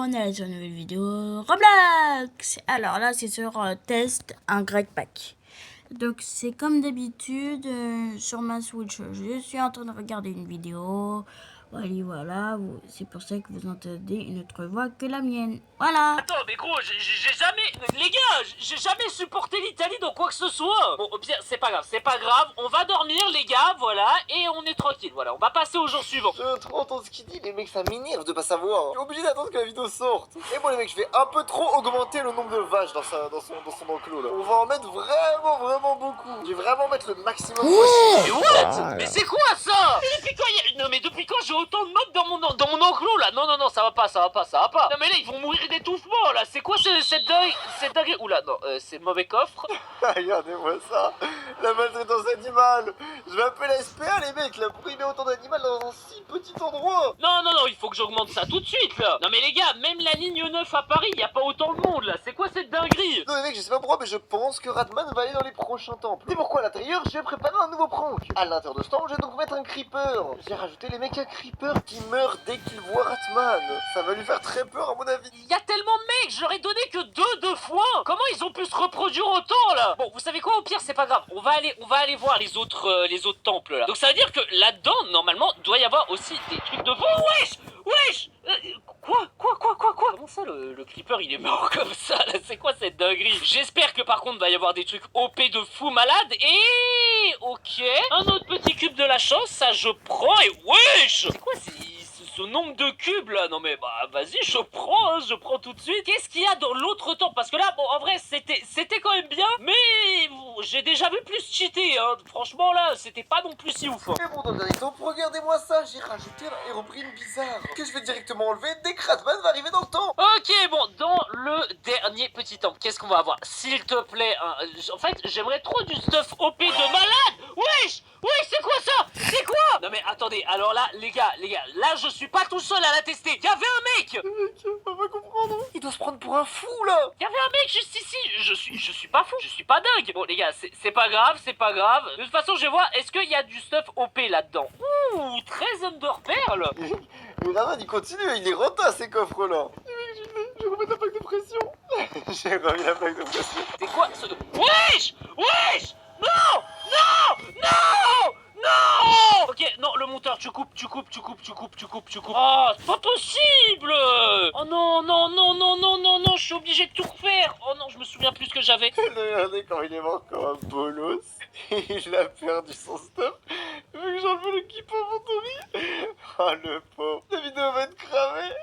on est sur une nouvelle vidéo Roblox. Alors là c'est sur test un Great Pack. Donc c'est comme d'habitude sur ma Switch. Je suis en train de regarder une vidéo. Voilà, c'est pour ça que vous entendez une autre voix que la mienne. Voilà. Attends, mais gros, j'ai jamais... Les gars, j'ai jamais supporté l'Italie dans quoi que ce soit. Bon, au pire, c'est pas grave, on va dormir, les gars, voilà, et on est tranquille, voilà, on va passer au jour suivant. J'ai trop entendu ce qu'il dit, les mecs, ça m'énerve de pas savoir. Je suis obligé d'attendre que la vidéo sorte. Et bon, les mecs, je vais un peu trop augmenter le nombre de vaches dans son enclos, là. On va en mettre vraiment beaucoup. Je vais vraiment mettre le maximum possible. Mais what? Mais c'est quoi ça? Mais depuis quand Non, mais depuis quand j'ai autant de mobs dans mon enclos, là? Non, ça va pas. Non, mais là, ils vont mourir d'étouffement, là. C'est quoi cette dingue? Oula, non, c'est le mauvais coffre. Regardez-moi ça. La maltraitance animale. Je vais appeler la SPA, les mecs, là. Pourquoi il met autant d'animaux dans un si petit endroit? Non, il faut que j'augmente ça tout de suite, là. Non, mais les gars, même la ligne 9 à Paris, y a pas autant de monde, là. C'est quoi cette dinguerie? Non, les mecs, je sais pas pourquoi, mais je pense que Ratman va aller dans les prochains temples. Et pourquoi à l'intérieur, j'ai préparé un nouveau prank. À l'intérieur de ce temple, je vais donc mettre un creeper. J'ai rajouté, les mecs, un creeper qui meurt dès qu'il voit Ratman. Ça va lui faire très peur, à mon avis. Y a tellement de mecs, je leur ai donné que deux fois. Comment ils ont pu se reproduire autant, là? Bon, vous savez quoi, au pire, c'est pas grave. On va aller voir les autres temples, là. Donc ça veut dire que là-dedans, normalement, doit y avoir aussi des trucs de... Oh, wesh Quoi? Comment ça, le creeper, il est mort comme ça, là? C'est quoi cette dinguerie? J'espère que, par contre, va y avoir des trucs OP de fou malade. Et... ok. Un autre petit cube de la chance, ça, je prends. Et wesh! C'est quoi, ce nombre de cubes là? Non mais bah vas-y, je prends tout de suite. Qu'est-ce qu'il y a dans l'autre temple? Parce que là, bon, en vrai, c'était quand même bien, mais j'ai déjà vu plus cheater, hein. Franchement là, c'était pas non plus si ouf, hein. Et bon, dans le dernier temple, regardez-moi ça. J'ai rajouté un héroprine bizarre que je vais directement enlever dès que Ratman va arriver dans le temple. Ok, bon, dans le dernier petit temple, qu'est-ce qu'on va avoir? S'il te plaît, hein, en fait, j'aimerais trop du stuff OP de malade. Wesh, c'est quoi ça? C'est quoi? Non mais attendez, alors là, les gars, là je suis pas tout seul à la tester. Il y avait un mec. Le mec, on va comprendre. Il doit se prendre pour un fou là. Il y avait un mec juste ici. Je suis pas fou, je suis pas dingue. Bon les gars, c'est pas grave. De toute façon, je vais voir. Est-ce qu'il y a du stuff OP là-dedans? Ouh, 13 Under Pearl. Mais Ratman, il continue, il est renta ces coffres là. Je vais remettre la plaque de pression. J'ai remis la plaque de pression. C'est quoi ce... Wesh! Non! Ok, non, le monteur, tu coupes. Oh, c'est pas possible! Oh non, je suis obligé de tout refaire. Oh non, je me souviens plus ce que j'avais. Regardez quand il est mort comme un bolos. Il a perdu son stuff. Il veut que j'enlève le kip avant Tommy. Oh le pauvre. La vidéo va être cramée.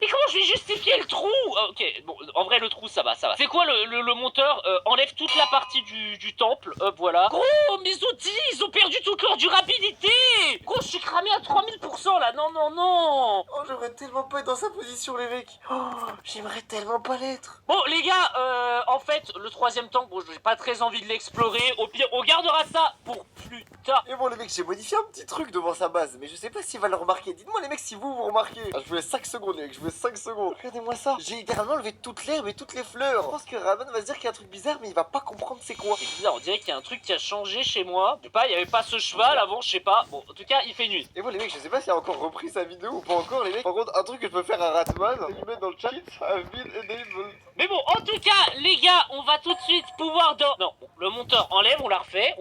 Mais comment je vais justifier le trou? Ah, ok, bon, en vrai, le trou, ça va. C'est quoi le monteur? Enlève toute la partie du temple, hop, voilà. Gros, mes outils, ils ont perdu toute leur durabilité. Gros, je suis cramé à 3000% là, non. Oh, j'aimerais tellement pas être dans sa position, les mecs. Oh, j'aimerais tellement pas l'être. Bon, les gars, en fait, le troisième temple, bon, j'ai pas très envie de l'explorer. Au pire, on gardera ça pour plus tard. Et bon, les mecs, j'ai modifié un petit truc devant sa base, mais je sais pas s'il va le remarquer. Dites-moi, les mecs, si vous remarquez. Ah, je voulais 5 secondes, les mecs, je voulais 5 secondes. Regardez-moi ça. J'ai littéralement enlevé toute l'herbe et toutes les fleurs. Je pense que Ratman va se dire qu'il y a un truc bizarre, mais il va pas comprendre c'est quoi. C'est bizarre, on dirait qu'il y a un truc qui a changé chez moi. Je sais pas, il y avait pas ce cheval avant, je sais pas. Bon, en tout cas, il fait nuit. Et bon, les mecs, je sais pas s'il a encore repris sa vidéo ou pas encore, les mecs. Par contre, un truc que je peux faire à Ratman, c'est lui mettre dans le chat, a been enabled. Mais bon, en tout cas, les gars, on va tout de suite pouvoir Non, bon, le monteur enlève, on la refait.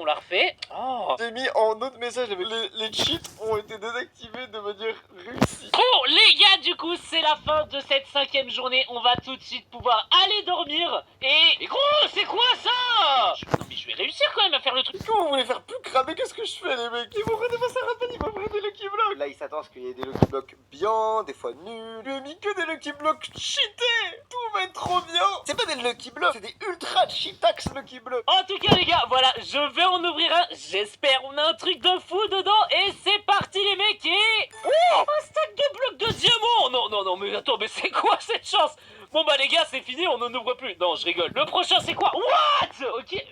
Oh. J'ai mis en autre message, les cheats ont été désactivés de manière réussie. Bon, les gars, du coup, c'est la fin de cette 5e journée. On va tout de suite pouvoir aller dormir. Mais gros, c'est quoi ça? Non, mais je vais réussir quand même à faire le truc. Comment vous voulez faire plus cramer? Qu'est-ce que je fais, les mecs? Ils vont redevoir ça Ratman, ils vont prendre des Lucky Blocks. Là, il s'attend à ce qu'il y ait des Lucky Blocks bien, des fois nuls. Je lui ai mis que des Lucky Blocks cheatés. Tout va être trop bien. C'est pas des Lucky Blocks, c'est des ultra cheatax Lucky Blocks. En tout cas, les gars, voilà, je vais en ouvrir un. J'espère, on a un truc de fou dedans. Et c'est parti, les mecs. Et... oh, un stack de blocs de diamants. Non, mais attends, mais c'est quoi cette chance? Bon bah les gars, c'est fini, on n'en ouvre plus. Non, je rigole. Le prochain, c'est quoi? What? Ok,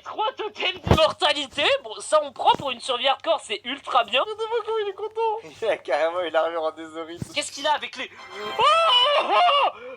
3 totems d'immortalité. Bon, ça on prend pour une survie hardcore, c'est ultra bien. Regardez-moi comment il est content. Il a carrément une armure en désorite. Qu'est-ce qu'il a avec les... Oh,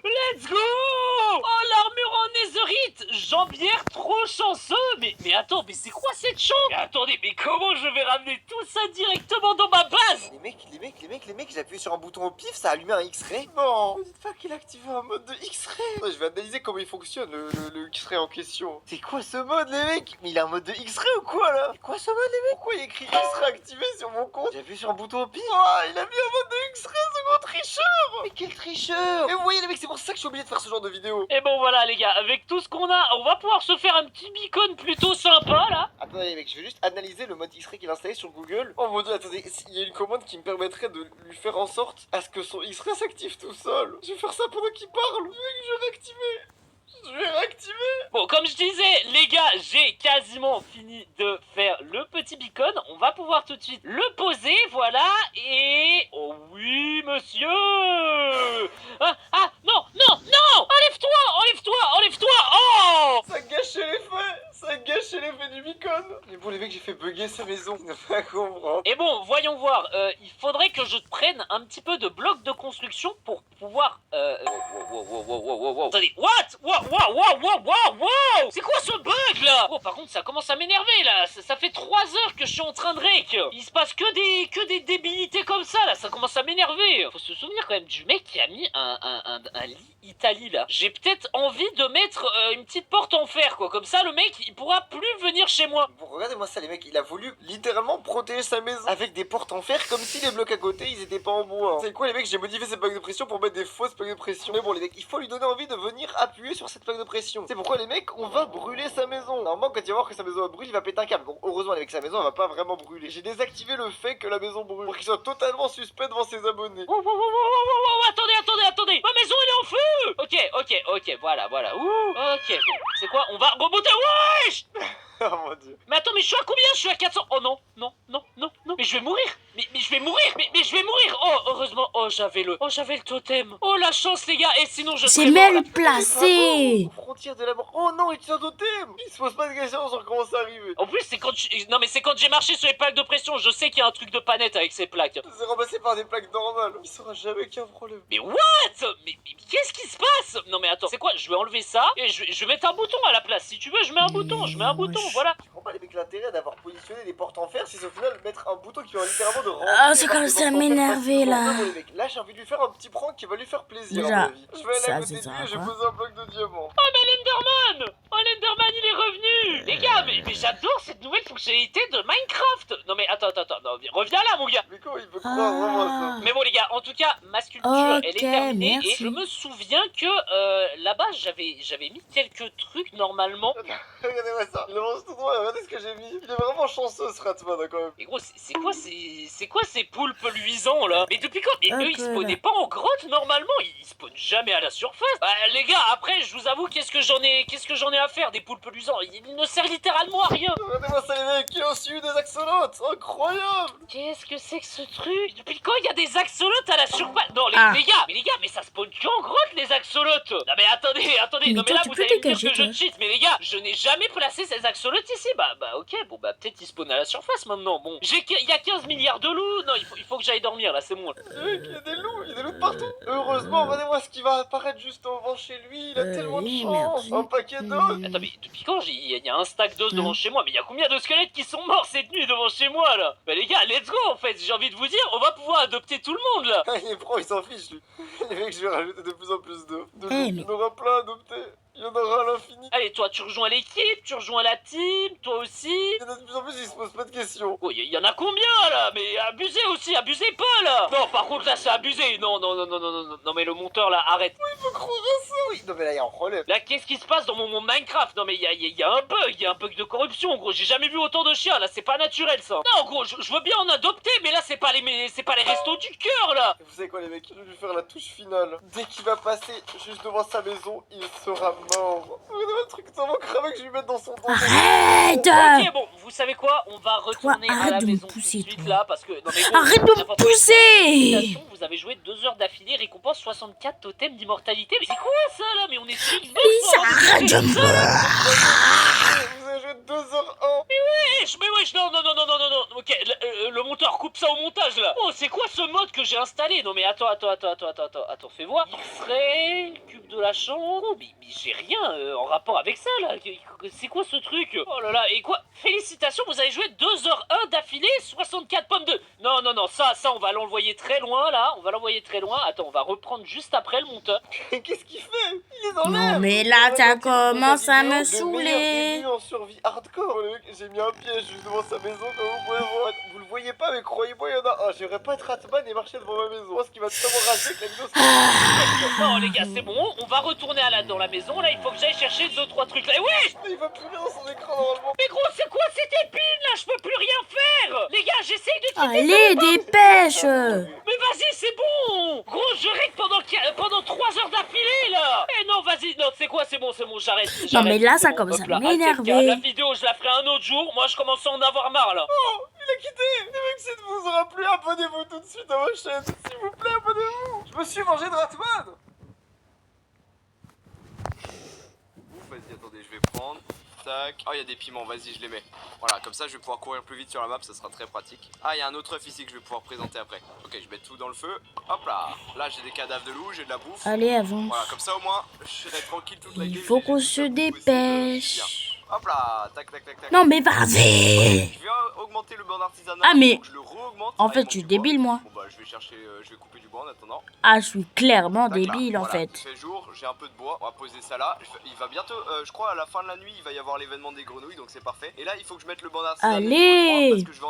let's go. Oh, l'armure en netherite. vite, Jambière trop chanceux. Mais attends, mais c'est quoi cette chambre? Mais attendez, mais comment je vais ramener tout ça directement dans ma base? Les mecs, j'ai appuyé sur un bouton au pif, ça a allumé un X-ray. Non, ne dites pas qu'il a activé un mode de X-ray. Je vais analyser comment il fonctionne le X-ray en question. C'est quoi ce mode, les mecs? Mais il a un mode de X-ray ou quoi là? C'est quoi ce mode, les mecs? Pourquoi il y a écrit X-ray activé sur mon compte? J'ai appuyé sur un bouton au pif. Oh, il a mis un mode de X-ray, ce gros tricheur. Mais quel tricheur! Mais vous voyez, les mecs, c'est pour ça que je suis obligé de faire ce genre de vidéo. Et bon voilà les gars, avec tout ce qu'on a, on va pouvoir se faire un petit beacon plutôt sympa là. Attendez, les mecs, je vais juste analyser le mode X-ray qu'il a installé sur Google. Oh mon dieu, attendez, il y a une commande qui me permettrait de lui faire en sorte à ce que son X-ray s'active tout seul. Je vais faire ça pendant qu'il parle. Je vais réactiver. Bon, comme je disais, les gars, j'ai quasiment fini de faire le petit beacon. On va pouvoir tout de suite le poser, voilà. Et... oh oui, monsieur. Non, enlève-toi. Oh. Ça gâchait l'effet du beacon. Mais bon, les mecs, j'ai fait bugger sa maison. Il ne pas comprendre. Et bon, voyons voir. Il faudrait que je prenne un petit peu de blocs de construction pour pouvoir... wow. Attendez, wow. C'est quoi ce bug là? Oh, par contre, ça commence à m'énerver là. Ça fait 3 heures que je suis en train de rec. Il se passe que des débilités comme ça là. Ça commence à m'énerver. Faut se souvenir quand même du mec qui a mis un lit Italie là. J'ai peut-être envie de mettre une petite porte en fer quoi. Comme ça, le mec il pourra plus venir chez moi. Bon, regardez-moi ça, les mecs. Il a voulu littéralement protéger sa maison avec des portes en fer comme si les blocs à côté ils étaient pas en bois. Hein. C'est quoi, les mecs? J'ai modifié ces plaques de pression pour mettre des fausses plaques de pression. Mais bon, les mecs, il faut lui donner envie de venir appuyer sur cette plaque de pression. C'est pourquoi, les mecs, on va brûler sa maison. Normalement, quand il va voir que sa maison brûle, il va péter un câble. Bon, heureusement, avec sa maison, elle va pas vraiment brûler. J'ai désactivé le fait que la maison brûle pour qu'il soit totalement suspect devant ses abonnés. Attendez. Ma maison elle est en feu. Ok, voilà. Ouh. Ok, bon. C'est quoi? On va remonter. Wesh. Oh mon dieu. Mais attends, mais je suis à combien? Je suis à 400. Oh non. Mais je vais mourir. Mais je vais mourir. Mais je vais mourir. Oh, heureusement. Oh, j'avais le totem. Oh, la chance, les gars. Et sinon, je C'est serais mort, là. mal placé. Frontière de la mort. Oh non, il tient un totem. Il se pose pas de questions sur comment ça arrive. En plus, c'est quand non, mais c'est quand j'ai marché sur les plaques de pression. Je sais qu'il y a un truc de panette avec ces plaques. C'est remplacé par des plaques normales. Il saura jamais qu'il y a un problème. Mais what? Mais qu'est-ce qui se passe? Non, mais attends. C'est quoi? Je vais enlever ça et je vais mettre un bouton à la place. Si tu veux, je mets un bouton. Voilà. Je comprends pas, les mecs, l'intérêt d'avoir positionné des portes en fer, c'est au final mettre un bouton qui va littéralement de rentrer. Ah, ça commence à m'énerver là. Bon, les mecs, là j'ai envie de lui faire un petit prank qui va lui faire plaisir. Déjà, à mon avis. Je vais aller ça, à côté de c'est lui ça, et je vais quoi. poser un bloc de diamant. Oh, mais l'Enderman! Oh, l'Enderman, il est revenu! Les gars, mais j'adore cette nouvelle fonctionnalité de Minecraft! Non, mais attends, non, reviens là, mon gars! Mais comment il peut croire vraiment à ça? Mais bon, les gars, en tout cas, ma sculpture, Ok, elle est terminée. merci. Et je me souviens que là-bas, j'avais mis quelques trucs normalement. Regardez-moi ça, il avance tout droit, regardez ce que j'ai mis. Il est vraiment chanceux ce Ratman quand même. Mais gros, c'est quoi ces poulpes luisants là? Mais depuis quand? Mais eux, ils Hop spawnaient pas en grotte normalement, ils spawnent jamais à la surface. Bah les gars, après, je vous avoue, qu'est-ce que j'en ai à faire des poulpes luisants? Ils ne servent littéralement à rien. Regardez-moi ça, les mecs, il a aussi eu des axolotes, incroyable. Qu'est-ce que c'est que ce truc? Depuis quand il y a des axolotes à la surface? Non, Ah. les gars, mais ça spawn qu'en grotte les axolotes. Non mais attendez, Mais non mais toi, là tu vous peux allez me dire dégager, que je toi. cheat, mais les gars, je n'ai jamais placé ces axolotes ici. Bah ok, bon bah peut-être ils spawnent à la surface maintenant. Bon, il y a 15 milliards de loups. Non, il faut que j'aille dormir là, c'est bon. Mec, il y a des loups de partout. Heureusement, regardez-moi ce qui va apparaître juste devant chez lui. Il a tellement de oui, chance. merci. Un paquet d'os. Attends, mais depuis quand il y a un stack d'os devant chez moi? Mais il y a combien de squelettes qui sont morts cette nuit devant chez moi là? Bah les gars, let's go en fait, j'ai envie de vous dire, on va pouvoir adopter tout le monde là. Il est pro, il s'en fiche lui. Les mecs, je vais rajouter de plus en plus d'œufs. Eh, mais- Il y en aura plein à adopter. Il y en aura à l'infini. Allez, toi, tu rejoins l'équipe, tu rejoins la team, toi aussi. Il y en a de plus en plus, ils se posent pas de questions. Oh, il y en a combien là? Mais abusez aussi, abusez pas là. Non, par contre là, c'est abusé. Non, mais le monteur là, arrête. Il faut croire à ça. Oui, non mais là, il y a un problème. Là, qu'est-ce qui se passe dans mon monde Minecraft? Non, mais il y a un bug de corruption, gros. J'ai jamais vu autant de chiens là, c'est pas naturel ça. Non, gros, je veux bien en adopter, mais là, c'est pas les restos du cœur là. Et vous savez quoi, les mecs? Je vais lui faire la touche finale. Dès qu'il va passer juste devant sa maison, il sera mort. Regardez le truc tellement cramé que je vais lui mettre dans son dos. Arrête. Ok, bon, vous savez quoi? On va retourner à arrête la de me maison tout de pousser, suite toi. là, parce que... Non, mais gros, Arrête de me n'importe quoi. pousser. Félicitations, vous avez joué 2 heures d'affilée, récompense 64 totems d'immortalité. Mais c'est quoi ça là? Mais on est sur Xbox, Mais on va arrête de faire ça, là. me... Vous avez joué 2h01. Mais wesh, non, ok, le monteur, coupe ça au montage là. Oh, c'est quoi ce mode que j'ai installé? Non mais attends, fais voir. X-ray, cube de la chambre. Oh, mais j'ai rien en rapport avec ça là. C'est quoi ce truc? Oh là là, et quoi? Félicitations, vous avez joué 2h01 d'affilée, 64 pommes de... Non, ça, on va l'envoyer très loin là. On va l'envoyer très loin. Attends, on va reprendre juste après le monteur. Qu'est-ce qu'il fait? Il est dans l'air. Non, mais là, ça commence à me saouler. En survie hardcore, le mec. J'ai mis un piège juste devant sa maison, comme vous pouvez voir. Vous le voyez pas, mais croyez-moi, il y en a un. J'aimerais pas être Ratman et marcher devant ma maison. Je pense qu'il va tellement rager que la vidéo sera... Non les gars, c'est bon, on va retourner dans la maison. Là, il faut que j'aille chercher 2-3 trucs là. Et ouais. Il va plus rien dans son écran normalement. Mais gros, c'est quoi cette épine là? Je peux plus rien faire. Les gars, j'essaye de quitter. Allez, dépêche. Mais vas-y, c'est bon. Gros, je règle pendant 3 heures d'affilée là. Eh non, vas-y, non, c'est quoi? C'est bon, j'arrête. Non, mais là, c'est ça bon. commence Hop à là, m'énerver. La vidéo, je la ferai un autre jour. Moi, je commence à en avoir marre là. Oh, il a quitté. Les mecs, si vous aura plu, abonnez-vous tout de suite à ma chaîne. S'il vous plaît, abonnez-vous. Je me suis mangé de Ratman. Vas-y, attendez, je vais prendre. Tac. Oh, il y a des piments, vas-y, je les mets. Voilà, comme ça, je vais pouvoir courir plus vite sur la map, ça sera très pratique. Ah, il y a un autre œuf ici que je vais pouvoir présenter après. Ok, je mets tout dans le feu. Hop là. Là, j'ai des cadavres de loup, j'ai de la bouffe. Allez, avance. Voilà, comme ça, au moins, je serai tranquille toute la game. Il faut qu'on se dépêche. Hop là, tac. Non, mais vas-y. Je vais augmenter le banc d'artisanat. Ah, mais... Donc je le re-augmente. En avec fait, mon je suis bois. débile, moi. Bon, bah, je vais chercher, je vais couper du bois en attendant. Ah, je suis clairement Tac, là, débile, en voilà, fait. Il fait jour, j'ai un peu de bois, on va poser ça là. Il va bientôt, je crois à la fin de la nuit, il va y avoir l'événement des grenouilles, donc c'est parfait. Et là, il faut que je mette le banc d'artisanat. Allez. Parce que je vais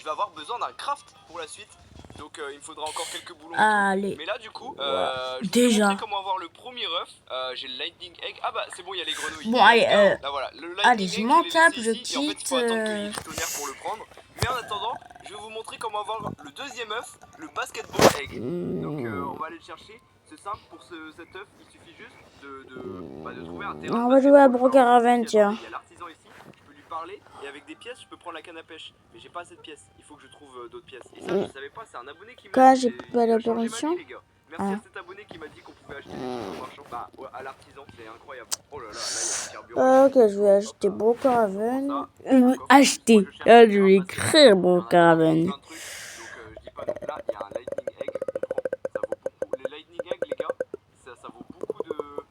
avoir besoin d'un craft pour la suite. Donc il me faudra encore quelques boulons. Allez. Mais là du coup, je Déjà. vais vous montrer comment avoir le premier œuf. J'ai le lightning egg. Ah bah c'est bon, il y a les grenouilles. Bon, allez, là voilà, le lightning allez, egg, je l'ai m'en laissé tape, ici, je et en fait, il quitte. faut attendre qu'il y ait du tonnerre pour le prendre. Mais en attendant, je vais vous montrer comment avoir le deuxième œuf, le basketball egg. Donc on va aller le chercher. C'est simple, pour cet œuf, il suffit juste de trouver un terrain. On va jouer à Brookhaven, tiens. Il y a l'artisan ici, je peux lui parler et avec des pièces, je peux prendre la canne à pêche. Mais j'ai pas assez de pièces, il faut que je trouve d'autres pièces. Et ça, je savais pas, c'est un abonné qui m'a Quoi, dit. j'ai et pas il a la changé ma vie, permission? les gars. Merci à cet abonné qui m'a dit qu'on pouvait acheter des trucs au marchand. Bah, ouais, à l'artisan, c'est incroyable. Oh là là, là, il y a du carburant. Ok, je vais acheter Brookhaven. Acheter. Ah, je vais écrire Brookhaven. Donc je dis pas, là il y a un lightning egg, on prend, ça vaut beaucoup. Les lightning egg les gars, ça vaut beaucoup d'œufs.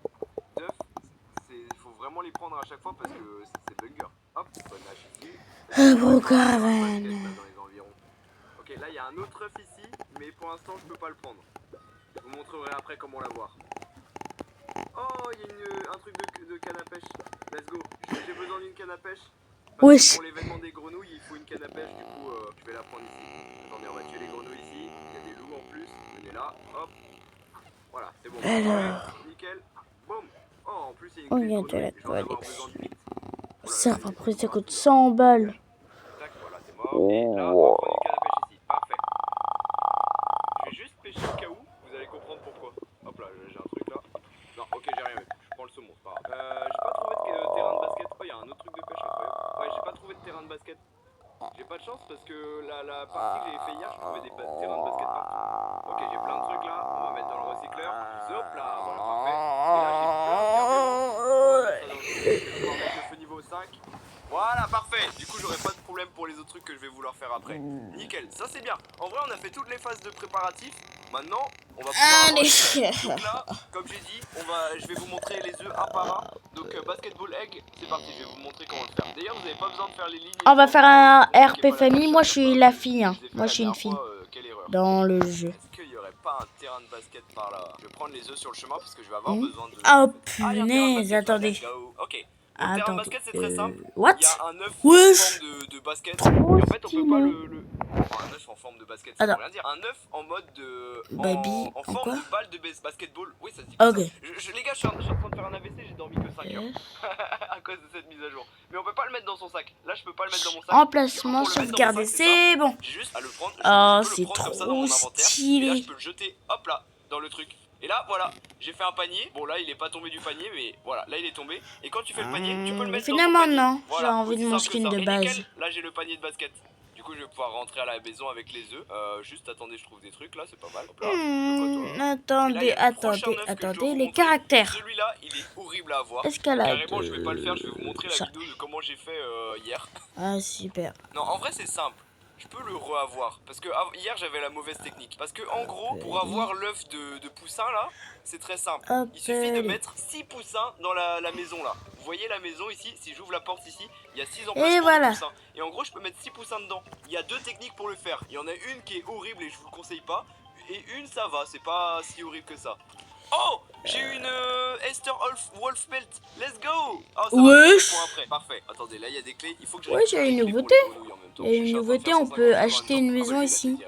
Il faut vraiment les prendre à chaque fois parce que c'est banger. Hop, on lâche ici. Brookhaven. Dans les environs. Ok, là il y a un autre œuf ici, mais pour l'instant je peux pas le prendre. Je vous montrerai après comment l'avoir. Oh, il y a un truc de canne à pêche. Let's go. J'ai besoin d'une canne à pêche. Wesh. Pour l'événement des grenouilles, il faut une canne à pêche. Du coup, je vais la prendre ici. Attendez, on va tuer les grenouilles ici. Il y a des loups en plus. Venez là. Hop. Voilà, c'est bon. Alors. Nickel. Boum. Oh, en plus, il y a une On clé de vient de grenouille. la Je vais en avoir collecter. besoin de 8. Ça va après, ça coûte 100 balles. Tac, voilà, c'est mort. Et là, on va prendre une canne à pêche ici. Parfait. Je vais juste pêcher au cas où. Vous allez comprendre pourquoi. Hop là, j'ai un truc là. Non, ok, j'ai rien. Je prends le saumon, c'est pas grave. J'ai pas trouvé de terrain de basket. Oh, il y a un autre truc de pêche incroyable. Ouais, j'ai pas trouvé de terrain de basket. J'ai pas de chance parce que la partie que j'avais fait hier, je trouvais des terrains de basket partout. Ok, j'ai plein de trucs là. On va mettre dans le recycleur. Hop là, voilà, parfait. Et là, j'ai plein de carburant. Je vais pouvoir mettre le feu niveau 5. Voilà, parfait. Du coup, j'aurai pas de problème pour les autres trucs que je vais vouloir faire après. Nickel, ça c'est bien. En vrai, on a fait toutes les phases de préparatifs. Maintenant, on va pouvoir donc là, comme j'ai dit, je vais vous montrer les œufs un par un. Donc basketball egg, c'est parti, je vais vous montrer comment le faire. D'ailleurs, vous n'avez pas besoin de faire les lignes. On va faire un RP famille. Moi, je suis la fille. Hein. Moi, je suis une fille. Quelle erreur. Dans le jeu. Est-ce qu'il n'y aurait pas un terrain de basket par là? Je vais prendre les œufs sur le chemin parce que je vais avoir besoin de... Oh Ah, il y a un terrain de punaise, basket, attendez. let's go. Ok. Le terrain de Attends. basket, c'est très simple. What? Il y a un œuf Wesh. en forme de basket. Et en fait, on peut pas Enfin, un œuf en forme de basket, ça veut Attends. rien dire. Un œuf en mode de... Baby, en en forme quoi? de balle de basketball. Oui, ça se dit comme Ok. ça. Les gars, je suis en train de faire un AVC, j'ai dormi que 5 heures. À cause de cette mise à jour. Mais on peut pas le mettre dans son sac. Là, je peux pas le mettre dans mon sac. Emplacement Du coup, pour le mettre dans mon sauvegardé, sac, c'est bon. J'ai juste à le prendre. Oh, je peux c'est le prendre comme ça dans trop mon inventaire. Et là, stylé. je peux le jeter, hop là, dans le truc. Et là, voilà, j'ai fait un panier. Bon, là, il est pas tombé du panier, mais voilà, là, il est tombé. Et quand tu fais le panier, tu peux le mettre Finalement, dans ton panier. non. Voilà, J'ai envie de aussi mon simple skin que ça. de Et base. nickel, là, j'ai le panier de basket. Du coup, je vais pouvoir rentrer à la maison avec les œufs. Juste attendez, je trouve des trucs là, c'est pas mal. Hop là, Attendez, attendez, les caractères. Celui-là, il est horrible à avoir. Est-ce qu'elle a Carrément, je vais pas le faire, je vais vous montrer la ça. vidéo de comment j'ai fait hier. Ah, super. Non, en vrai, c'est simple. Je peux le re-avoir. Parce que hier, j'avais la mauvaise technique. Parce que, en gros, pour avoir l'œuf de poussin là, c'est très simple. Il suffit de mettre 6 poussins dans la maison là. Vous voyez la maison ici? Si j'ouvre la porte ici, il y a 6 emplacements de poussins. Et en gros, je peux mettre 6 poussins dedans. Il y a 2 techniques pour le faire. Il y en a une qui est horrible et je vous le conseille pas. Et une, ça va, c'est pas si horrible que ça. Oh, j'ai eu une Esther Wolf Pelt. Let's go. Oh, ça Wesh. va, après. Parfait. Attendez, là il y a des clés. Il faut que je Ouais, j'ai une nouveauté. Il y a une nouveauté, on peut acheter une maison ici.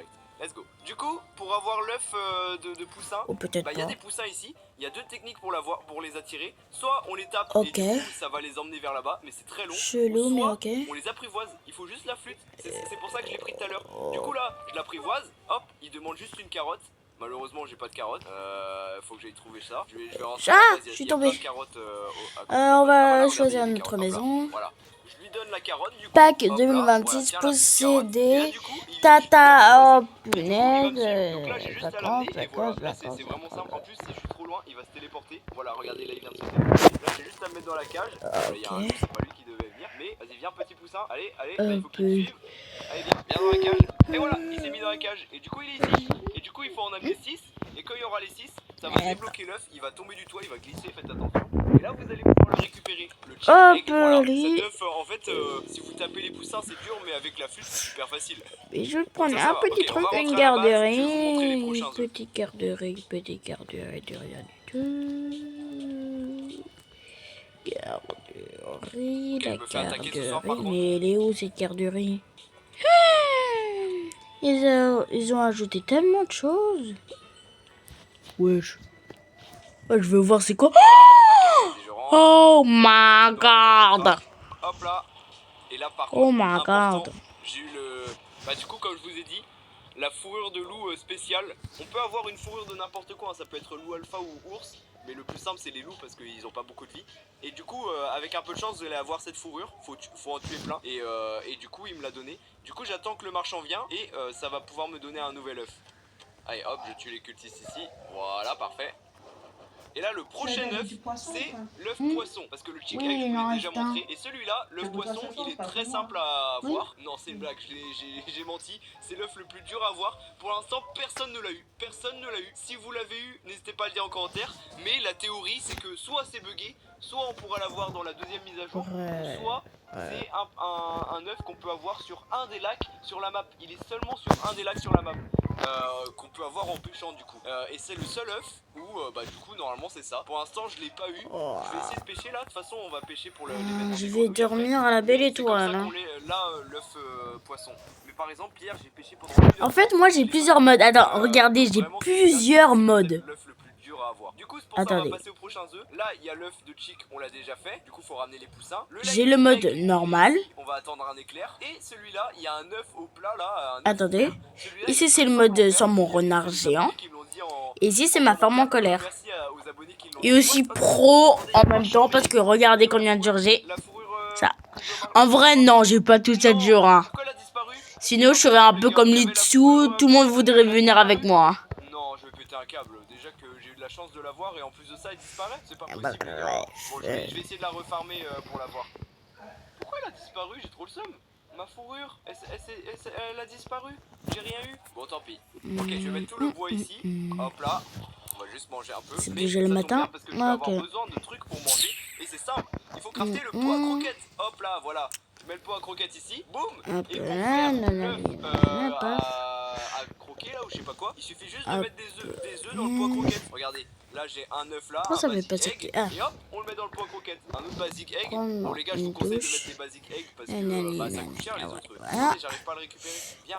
Let's go. Du coup, pour avoir l'œuf de poussin, Ou peut-être il y a pas. des poussins ici. Il y a 2 techniques pour les attirer. Soit on les tape et du coup ça va les emmener vers là-bas, mais c'est très long. Chelou, mais Soit ok. on les apprivoise. Il faut juste la flûte. C'est pour ça que je l'ai pris tout à l'heure. Du coup là, je l'apprivoise. Hop, il demande juste une carotte. Malheureusement, j'ai pas de carotte. Faut que j'aille trouver ça. Je vais rentrer. Ah, je suis tombé. On va choisir notre maison. Voilà. Je lui donne la carotte. Du coup, Pack hop là, 2026 voilà, possédé. du coup, il Tata, oh donc là, punaise. j'ai juste à Vacances, l'amener et voilà. vacances, Là, c'est vacances. vraiment simple. En plus, si je suis trop loin, il va se téléporter. Voilà, regardez, là, il vient de sauter. Là, j'ai juste à me mettre dans la cage. Il y a un, c'est pas lui qui devait venir. Mais vas-y, viens, petit poussin. Allez, là, il faut qu'il me suive. Allez, viens dans la cage. Et voilà, il s'est mis dans la cage. Et du coup, il est ici. Et du coup, il faut en amener 6. Et quand il y aura les 6, ça va débloquer l'œuf. Il va tomber du toit, il va glisser. Faites attention. Et là, vous allez pouvoir le récupérer. Le chick egg, voilà. Cet œuf, en fait, si vous tapez les poussins, c'est dur. Mais avec la flûte, c'est super facile. Mais je vais prendre Ça un va. petit Ok, truc, on va une rentrer à la base. Je vais vous garderie. montrer les Une prochains œufs. petite garderie de rien du tout. Garderie, Ok, je me fais attaquer ce soir, par garderie. contre. Mais elle est où cette garderie? Ils ont ajouté tellement de choses. Wesh. Ouais, je veux voir c'est quoi. Vas-y, je rentre. Oh my god. Hop là. Et là par Oh contre, my important, god. j'ai eu le... Bah du coup comme je vous ai dit, la fourrure de loup spéciale. On peut avoir une fourrure de n'importe quoi, hein. Ça peut être loup alpha ou ours. Mais le plus simple c'est les loups parce qu'ils ont pas beaucoup de vie. Et du coup avec un peu de chance vous allez avoir cette fourrure. Faut en tuer plein. Et du coup il me l'a donné. Du coup j'attends que le marchand vienne et ça va pouvoir me donner un nouvel œuf. Allez hop, je tue les cultistes ici. Voilà, parfait. Et là, le prochain œuf, c'est l'œuf poisson. Parce que le chick egg, je vous l'ai déjà montré. Et celui-là, l'œuf poisson, il est très simple à avoir. Non, c'est une blague, j'ai menti. C'est l'œuf le plus dur à avoir. Pour l'instant, personne ne l'a eu. Personne ne l'a eu. Si vous l'avez eu, n'hésitez pas à le dire en commentaire. Mais la théorie, c'est que soit c'est bugué, soit on pourra l'avoir dans la deuxième mise à jour, soit c'est un œuf qu'on peut avoir sur un des lacs sur la map. Il est seulement sur un des lacs sur la map. Qu'on peut avoir en pêchant du coup. Et c'est le seul œuf où bah du coup normalement c'est ça. Pour l'instant je l'ai pas eu. Je vais essayer de pêcher là. De toute façon on va pêcher pour l'événement. Je vais dormir à la belle étoile. Là l'œuf poisson. Mais par exemple hier j'ai pêché pendant En fait moi j'ai plusieurs modes. Attends, regardez, j'ai plusieurs modes. L'œuf le plus dur à avoir. Du coup c'est pour ça on va passer aux prochains œufs. Là il y a l'œuf de chick, on l'a déjà fait. Du coup faut ramener les poussins. J'ai le mode normal. On va attendre un éclair. Et celui-là il y a un œuf au plat là. Attendez. Ici c'est le mode sans mon renard géant. Et ici c'est ma forme en colère. Et aussi pro en même temps parce que regardez combien de jours j'ai. Ça. En vrai non, j'ai pas tout 7 jours. Hein. Sinon je serais un peu comme Litsu, tout le monde voudrait venir avec moi. Non, je vais péter un câble. Déjà que j'ai eu de la chance de l'avoir et en plus de ça elle disparaît. C'est pas possible. Bon, je vais essayer de la refarmer pour l'avoir. Pourquoi elle a disparu? J'ai trop le seum. Ma fourrure, elle a disparu. J'ai rien eu. Bon, tant pis. Ok, je vais mettre tout le bois ici. Hop là. On va juste manger un peu. C'est déjà le matin. Parce que je vais avoir besoin de trucs pour manger. Et c'est simple. Il faut crafter le pot à croquettes. Hop là, voilà. Je mets le pot à croquettes ici. Boum. Et pour faire l'œuf à croquer là ou je sais pas quoi, il suffit juste de mettre des œufs dans le pot à croquettes. Regardez. Là j'ai un œuf là, ça un fait pas basic egg, et hop, on le met dans le pot à croquettes. Un autre basic egg. Bon les gars, je vous conseille de mettre des basic egg parce que bah, ça coûte cher les autres. J'arrive pas à le récupérer. Bien.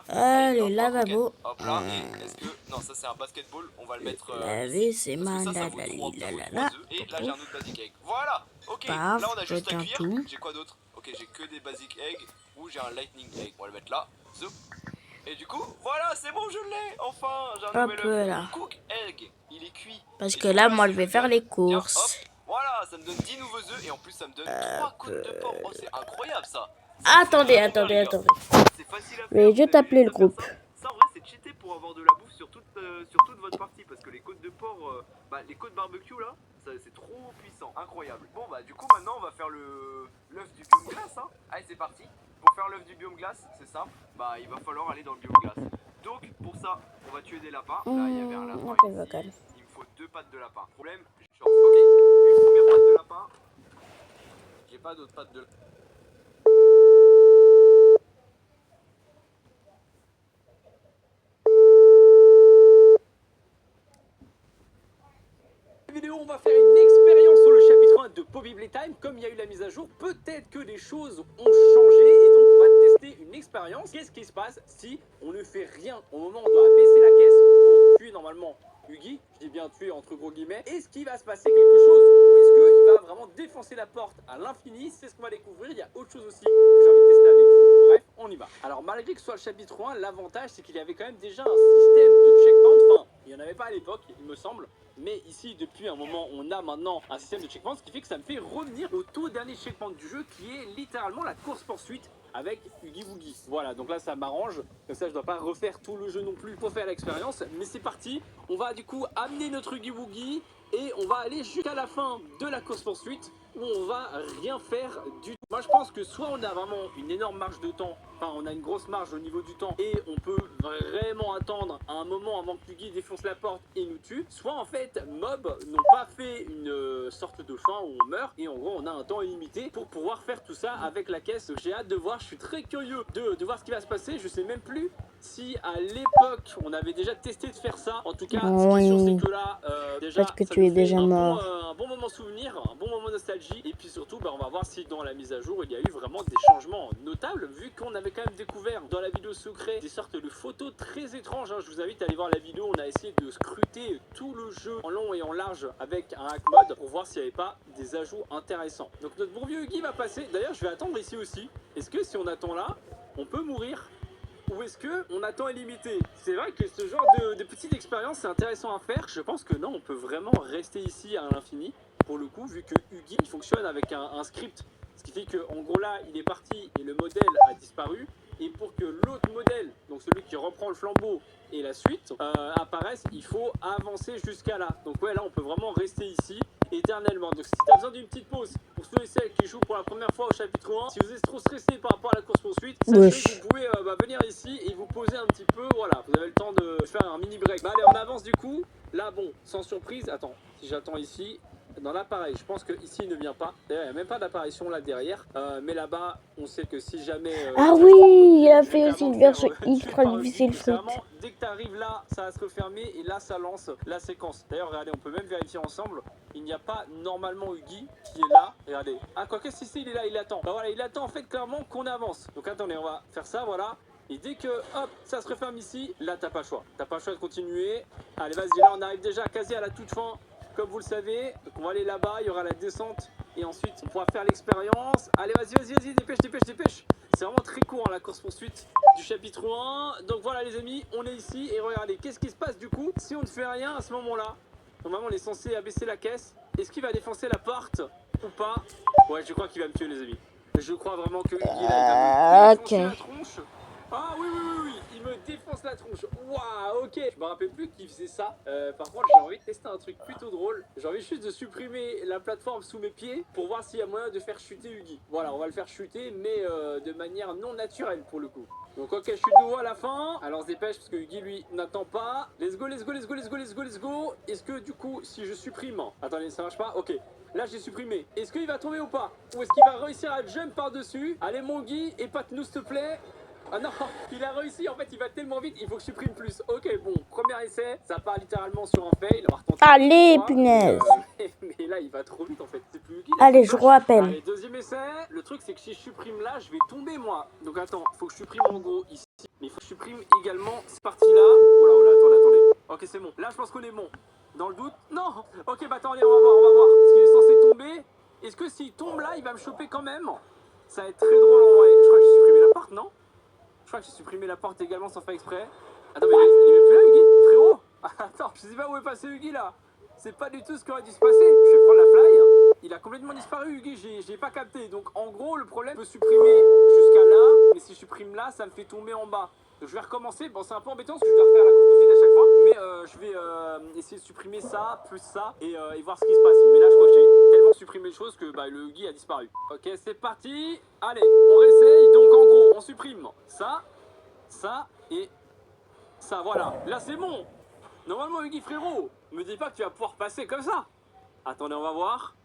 Le lavabo. Hop là, et est-ce que... Non, ça c'est un basketball, on va le mettre... Laver, c'est ma Et là j'ai un autre basic egg. Voilà. Ok, là on a juste à cuire. J'ai quoi d'autre? Ok, j'ai que des basic egg ou j'ai un lightning egg. On va le mettre là. Zoup. Et du coup, voilà, c'est bon, je l'ai. Enfin, j'ai un nouvel œuf. Cook egg. Il est cuit. Parce que là, moi, je vais faire les courses. Voilà, ça me donne 10 nouveaux œufs et en plus, ça me donne 3 côtes de porc. Oh, c'est incroyable ça. Attendez. C'est facile à faire. Je vais t'appeler le groupe. Ça, en vrai, c'est cheaté pour avoir de la bouffe sur toute votre partie parce que les côtes de porc, les côtes barbecue là, c'est trop puissant, incroyable. Bon bah du coup maintenant on va faire l'œuf du biome glace hein. Allez c'est parti. Pour faire l'œuf du biome glace, c'est simple, bah il va falloir aller dans le biome glace. Donc pour ça, on va tuer des lapins. Là il y avait un lapin appel ici. vocal. Il me faut 2 pattes de lapin. Problème, chance. Ok, une première patte de lapin. J'ai pas d'autres pattes de lapin. Vidéo, on va faire une expérience sur le chapitre 1 de Poppy Playtime. Comme il y a eu la mise à jour, peut-être que les choses ont changé et donc on va tester une expérience. Qu'est-ce qui se passe si on ne fait rien au moment où on doit baisser la caisse pour tuer normalement Huggy? Je dis bien tuer entre gros guillemets. Est-ce qu'il va se passer quelque chose ou est-ce qu'il va vraiment défoncer la porte à l'infini? C'est ce qu'on va découvrir. Il y a autre chose aussi que j'ai envie de tester avec vous. Bref, on y va. Alors malgré que ce soit le chapitre 1, l'avantage c'est qu'il y avait quand même déjà un système de checkpoint. Enfin, il n'y en avait pas à l'époque, il me semble. Mais ici, depuis un moment, on a maintenant un système de checkpoint, ce qui fait que ça me fait revenir au tout dernier checkpoint du jeu, qui est littéralement la course-poursuite avec Huggy Wuggy. Voilà, donc là, ça m'arrange. Comme ça, je dois pas refaire tout le jeu non plus pour faire l'expérience. Mais c'est parti. On va du coup amener notre Huggy Wuggy et on va aller jusqu'à la fin de la course-poursuite où on va rien faire du tout. Moi, je pense que soit on a vraiment une énorme marge de temps, enfin, on a une grosse marge au niveau du temps et on peut vraiment attendre un moment avant que Huggy défonce la porte et nous tue, soit en fait, Mob n'ont pas fait une sorte de fin où on meurt et en gros, on a un temps illimité pour pouvoir faire tout ça avec la caisse. J'ai hâte de voir, je suis très curieux de voir ce qui va se passer. Je sais même plus si à l'époque on avait déjà testé de faire ça. En tout cas, ce qui est sûr, c'est que là, déjà, Parce que ça tu nous es fait déjà un mort. un bon moment souvenir, un bon moment nostalgie. Et puis surtout, on va voir si dans la mise à jour, il y a eu vraiment des changements notables, vu qu'on avait quand même découvert dans la vidéo secret des sortes de photos très étranges. Je vous invite à aller voir la vidéo. On a essayé de scruter tout le jeu en long et en large avec un hack mode pour voir s'il n'y avait pas des ajouts intéressants. Donc notre bon vieux Huggy va passer. D'ailleurs, je vais attendre ici aussi. Est-ce que si on attend là, on peut mourir? Ou est-ce que on attend illimité? C'est vrai que ce genre de petite expérience c'est intéressant à faire. Je pense que non, on peut vraiment rester ici à l'infini. Pour le coup, vu que Huggy il fonctionne avec un script, ce qui fait que en gros là il est parti et le modèle a disparu. Et pour que l'autre modèle, donc celui qui reprend le flambeau et la suite, apparaissent, il faut avancer jusqu'à là. Donc ouais, là on peut vraiment rester ici éternellement. Donc si tu as besoin d'une petite pause pour ceux et celles qui jouent pour la première fois au chapitre 1, si vous êtes trop stressé par rapport à la course poursuite, sachez que vous pouvez venir ici et vous poser un petit peu. Voilà, vous avez le temps de faire un mini break. Bah allez, on avance du coup. Là bon, sans surprise, attends, si j'attends ici, dans l'appareil, je pense que ici il ne vient pas. D'ailleurs, il n'y a même pas d'apparition là derrière. Mais là-bas, on sait que si jamais. Ah oui, il a fait aussi une version ultra difficile, frère. Dès que tu arrives là, ça va se refermer et là, ça lance la séquence. D'ailleurs, regardez, on peut même vérifier ensemble. Il n'y a pas normalement Huggy qui est là. Regardez. Ah, quoi que si, il est là, il attend. Bah voilà, il attend en fait clairement qu'on avance. Donc attendez, on va faire ça, voilà. Et dès que, hop, ça se referme ici, là, t'as pas le choix. T'as pas le choix de continuer. Allez, vas-y, là, on arrive déjà quasi à la toute fin. Comme vous le savez, donc on va aller là-bas, il y aura la descente et ensuite on pourra faire l'expérience. Allez, vas-y, dépêche. C'est vraiment très court hein, la course poursuite du chapitre 1. Donc voilà les amis, on est ici et regardez, qu'est-ce qui se passe du coup si on ne fait rien à ce moment-là? Normalement on est censé abaisser la caisse. Est-ce qu'il va défoncer la porte ou pas? Ouais, je crois qu'il va me tuer les amis. Je crois vraiment que Huggy là, il va me défoncer la tronche. Ah oui, il me défonce la tronche. Waouh, ok. Je me rappelle plus qu'il faisait ça. Par contre, j'ai envie de tester un truc plutôt drôle. J'ai envie juste de supprimer la plateforme sous mes pieds pour voir s'il y a moyen de faire chuter Huggy. Voilà, on va le faire chuter, mais de manière non naturelle pour le coup. Donc ok, je suis de nouveau à la fin. Alors on se dépêche parce que Huggy lui n'attend pas. Let's go. Est-ce que du coup, si je supprime... Attendez, ça marche pas? Ok. Là, j'ai supprimé. Est-ce qu'il va tomber ou pas? Ou est-ce qu'il va réussir à jump par-dessus? Allez, mon Huggy, épate-nous s'il te plaît. Ah non, il a réussi, en fait il va tellement vite, il faut que je supprime plus. Ok, bon, premier essai, ça part littéralement sur un fail. On va retenter. Allez, punaise. Mais là il va trop vite en fait, c'est plus Huggy. Allez, je rappelle. Allez, deuxième essai. Le truc c'est que si je supprime là, je vais tomber moi. Donc attends, faut que je supprime en gros ici. Mais il faut que je supprime également cette partie là. Oh là, attendez. Ok, c'est bon. Là je pense qu'on est bon. Dans le doute? Non. Ok, bah attendez, on va voir. Parce qu'il est censé tomber. Est-ce que s'il tombe là, il va me choper quand même? Ça va être très drôle en vrai. Je crois que j'ai supprimé la part, non? Je crois que j'ai supprimé la porte également sans faire exprès. Attends, mais il est même plus là, Huggy, frérot. Attends, je sais pas où est passé Huggy là. C'est pas du tout ce qui aurait dû se passer. Je vais prendre la fly. Il a complètement disparu, Huggy, j'ai pas capté. Donc en gros, le problème, je peux supprimer jusqu'à là. Mais si je supprime là, ça me fait tomber en bas. Donc je vais recommencer. Bon, c'est un peu embêtant parce que je dois refaire la course poursuite à chaque fois. Mais je vais essayer de supprimer ça, plus ça, et voir ce qui se passe. Mais là, je crois que j'ai tellement supprimé de choses que bah, le Huggy a disparu. Ok, c'est parti. Allez, on réessaye. Donc, en gros, on supprime ça, ça et ça. Voilà. Là, c'est bon. Normalement, Huggy, frérot, me dis pas que tu vas pouvoir passer comme ça. Attendez, on va voir.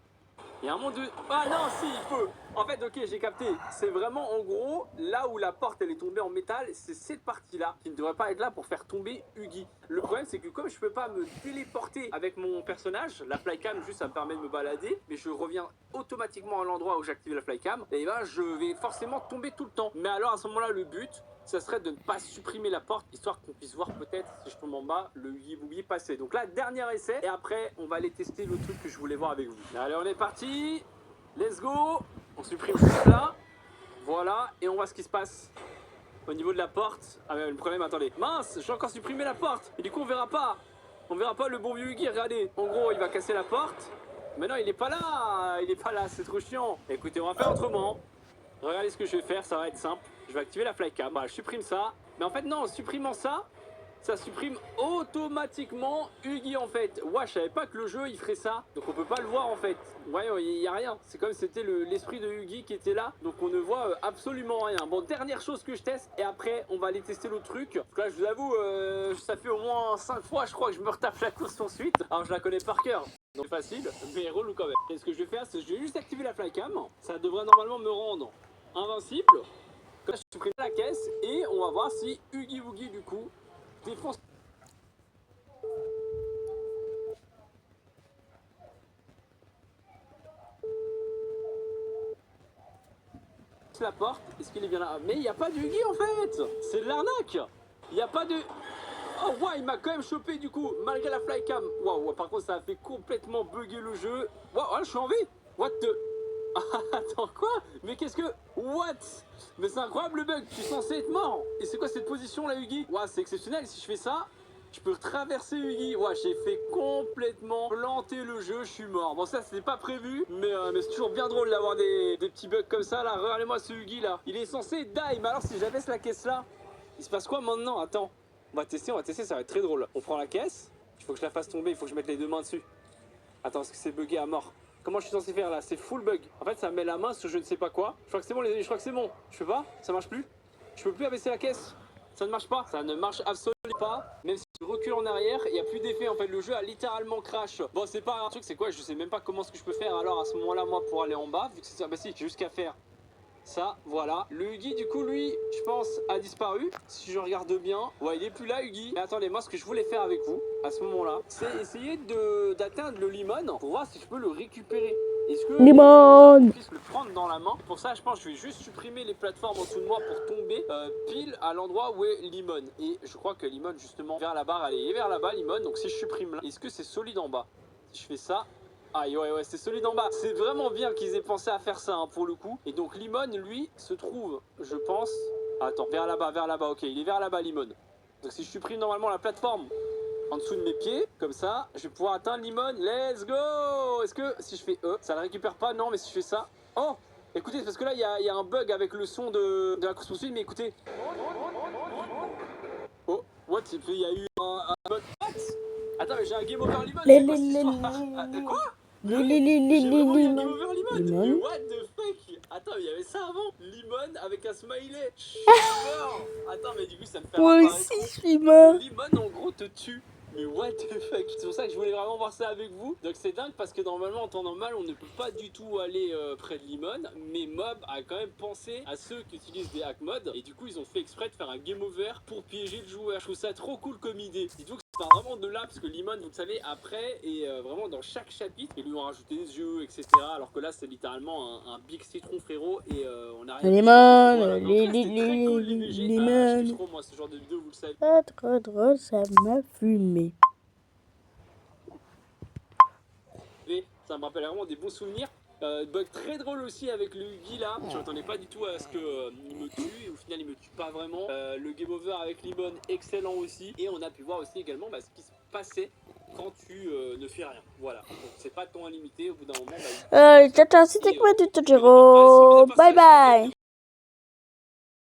Il y a un monde de... Ah non, si, il peut. En fait, ok, j'ai capté. C'est vraiment, en gros, là où la porte, elle est tombée en métal, c'est cette partie-là qui ne devrait pas être là pour faire tomber Huggy. Le problème, c'est que comme je peux pas me téléporter avec mon personnage, la flycam, juste, ça me permet de me balader, mais je reviens automatiquement à l'endroit où j'active la flycam, et ben, je vais forcément tomber tout le temps. Mais alors, à ce moment-là, le but, ça serait de ne pas supprimer la porte, histoire qu'on puisse voir peut-être, si je tombe en bas, le Huggy Wuggy passer. Donc là, dernier essai, et après, on va aller tester le truc que je voulais voir avec vous. Allez, on est parti. Let's go. On supprime juste là. Voilà, et on voit ce qui se passe au niveau de la porte. Ah mais le problème, attendez. Mince, j'ai encore supprimé la porte. Et du coup, on verra pas. On verra pas le bon vieux Huggy, regardez. En gros, il va casser la porte. Mais non, il est pas là. Il est pas là, c'est trop chiant. Écoutez, on va faire autrement. Regardez ce que je vais faire, ça va être simple. Je vais activer la flycam. Voilà, je supprime ça. Mais en fait, non, en supprimant ça, ça supprime automatiquement Huggy en fait. Ouais, je savais pas que le jeu il ferait ça. Donc on peut pas le voir en fait. Ouais, il y a rien. C'est comme si c'était l'esprit de Huggy qui était là. Donc on ne voit absolument rien. Bon, dernière chose que je teste. Et après, on va aller tester l'autre truc. Parce que là, je vous avoue, ça fait au moins 5 fois, je crois, que je me retape la course ensuite. Alors je la connais par cœur. Donc facile, mais relou quand même. Et ce que je vais faire, c'est que je vais juste activer la flycam. Ça devrait normalement me rendre invincible. Comme ça, je supprime la caisse. Et on va voir si Huggy Wuggy du coup défonce la porte. Est-ce qu'il est bien là? Mais il n'y a pas de Huggy en fait. C'est de l'arnaque. Il n'y a pas de... Oh ouais, il m'a quand même chopé du coup, malgré la flycam. Waouh, par contre ça a fait complètement bugger le jeu. Waouh, je suis en vie. What the... Attends, quoi? Mais qu'est-ce que... What? Mais c'est incroyable le bug, je suis censé être mort. Et c'est quoi cette position là, Huggy? Waouh, c'est exceptionnel, si je fais ça, je peux traverser Huggy. Ouais, j'ai fait complètement planter le jeu, je suis mort. Bon, ça c'était pas prévu, mais c'est toujours bien drôle d'avoir des petits bugs comme ça là. Regardez-moi ce Huggy là. Il est censé die, mais alors si j'abaisse la caisse là, il se passe quoi maintenant? Attends, on va tester, ça va être très drôle. On prend la caisse, il faut que je la fasse tomber, il faut que je mette les deux mains dessus. Attends, est-ce que c'est bugué à mort? Comment je suis censé faire là? C'est full bug. En fait, ça me met la main sur je ne sais pas quoi. Je crois que c'est bon, je crois que c'est bon. Je peux pas? Ça marche plus? Je peux plus abaisser la caisse? Ça ne marche pas? Ça ne marche absolument pas. Même si je recule en arrière, il n'y a plus d'effet. En fait, le jeu a littéralement crash. Bon, c'est pas un truc, c'est quoi? Je sais même pas comment ce que je peux faire alors à ce moment-là, moi, pour aller en bas. Vu que c'est ça, bah si, j'ai juste qu'à faire ça, voilà. Le Huggy, du coup, lui, je pense, a disparu. Si je regarde bien. Ouais, il est plus là, Huggy. Mais attendez, moi, ce que je voulais faire avec vous, à ce moment-là, c'est essayer d'atteindre le limon pour voir si je peux le récupérer. Est-ce que Limon je puisse le prendre dans la main? Pour ça, je pense que je vais juste supprimer les plateformes en dessous de moi pour tomber pile à l'endroit où est Limon. Et je crois que Limon, justement, vers la barre, allez, il est vers là-bas, Limon. Donc si je supprime là, est-ce que c'est solide en bas? Si je fais ça... Ah ouais, c'est solide en bas. C'est vraiment bien qu'ils aient pensé à faire ça hein, pour le coup. Et donc Limon, lui, se trouve, je pense... Attends, vers là-bas, ok, il est vers là-bas, Limon. Donc si je supprime normalement la plateforme en dessous de mes pieds, comme ça, je vais pouvoir atteindre Limon. Let's go! Est-ce que si je fais E, ça le récupère pas? Non, mais si je fais ça... Oh! Écoutez, c'est parce que là, il y a un bug avec le son de la course-poursuite, mais écoutez... Oh, what? Il y a eu un bug... What? Attends, mais j'ai un game over Limon, c'est quoi cette histoire? Quoi? J'ai vraiment eu un game over Limon. Mais what the fuck? Attends, mais il y avait ça avant. Limon avec un smiley. Je suis mort. Attends, mais du coup, ça me fait Moi apparaître. aussi, je suis mort. Limon, en gros, te tue. Mais what the fuck? C'est pour ça que je voulais vraiment voir ça avec vous. Donc c'est dingue parce que normalement en temps normal on ne peut pas du tout aller près de Limon. Mais Mob a quand même pensé à ceux qui utilisent des hack mods. Et du coup ils ont fait exprès de faire un game over pour piéger le joueur. Je trouve ça trop cool comme idée. Dites-vous que c'est vraiment de là parce que Limon vous le savez après et vraiment dans chaque chapitre ils lui ont rajouté des yeux etc. Alors que là c'est littéralement un big citron frérot et on a rien. Limon, Voilà, donc là, c'était très cool, les VG. Je kiffe trop moi ce genre de vidéo vous le savez. Pas trop drôle, ça m'a fumé. Ça me rappelle vraiment des bons souvenirs. Bug très drôle aussi avec le Huggy là. Je m'attendais pas du tout à ce qu'il me tue et au final il me tue pas vraiment. Le game over avec Limon excellent aussi. Et on a pu voir aussi également ce qui se passait quand tu ne fais rien. Voilà. Donc c'est pas de temps illimité. Au bout d'un moment. Ciao, c'était quoi, Tutogiro? Bye bye.